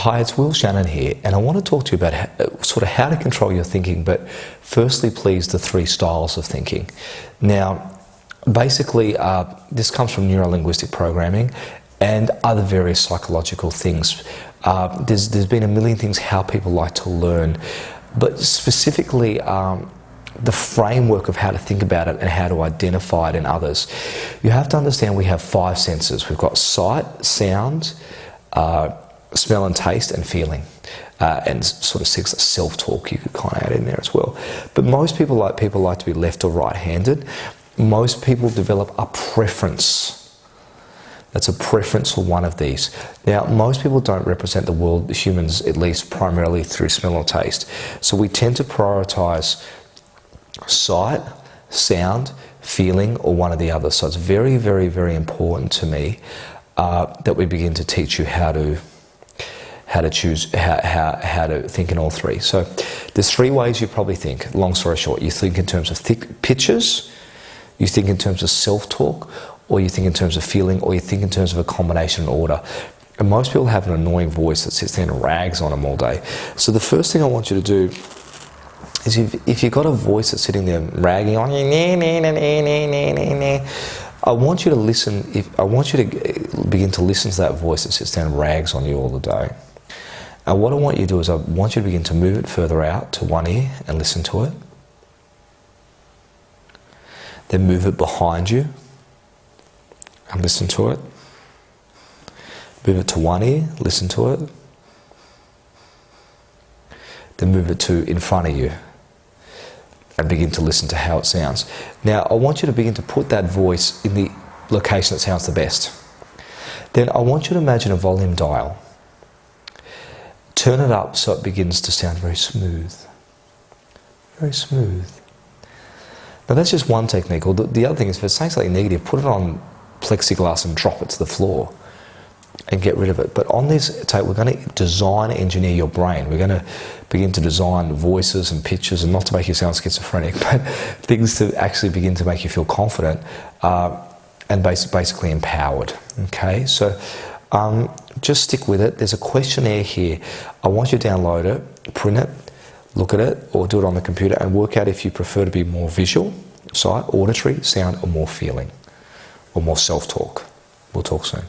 Hi, it's Will Shannon here, and I want to talk to you about how to control your thinking, but firstly, please, the 3 styles of thinking. Now, basically, this comes from neuro-linguistic programming and other various psychological things. There's been a million things how people like to learn, but specifically the framework of how to think about it and how to identify it in others. You have to understand we have 5 senses. We've got sight, sound, smell and taste, and feeling, and sort of 6 self-talk you could kind of add in there as well. But most people like to be left or right-handed. Most people develop a preference. That's a preference for one of these. Now, most people don't represent the world, humans at least, primarily through smell or taste. So we tend to prioritize sight, sound, feeling, or one or the other. So it's very, very, very important to me that we begin to teach you how to choose, how to think in all 3. So there's 3 ways you probably think. Long story short, you think in terms of thick pictures, you think in terms of self-talk, or you think in terms of feeling, or you think in terms of a combination and order. And most people have an annoying voice that sits there and rags on them all day. So the first thing I want you to do is, if you've got a voice that's sitting there ragging on you, I want you to listen. I want you to begin to listen to that voice that sits down and rags on you all the day. And what I want you to do is, I want you to begin to move it further out to one ear and listen to it. Then move it behind you and listen to it. Move it to one ear, listen to it. Then move it to in front of you and begin to listen to how it sounds. Now, I want you to begin to put that voice in the location that sounds the best. Then I want you to imagine a volume dial. Turn it up so it begins to sound very smooth. Very smooth. Now, that's just one technique. Or the other thing is, if it's saying something negative, put it on plexiglass and drop it to the floor and get rid of it. But on this tape, we're going to design engineer your brain. We're going to begin to design voices and pitches, and not to make you sound schizophrenic, but things to actually begin to make you feel confident and basically empowered. Okay, so just stick with it. There's a questionnaire here. I want you to download it, print it, look at it, or do it on the computer and work out if you prefer to be more visual, sight, auditory, sound, or more feeling, or more self-talk. We'll talk soon.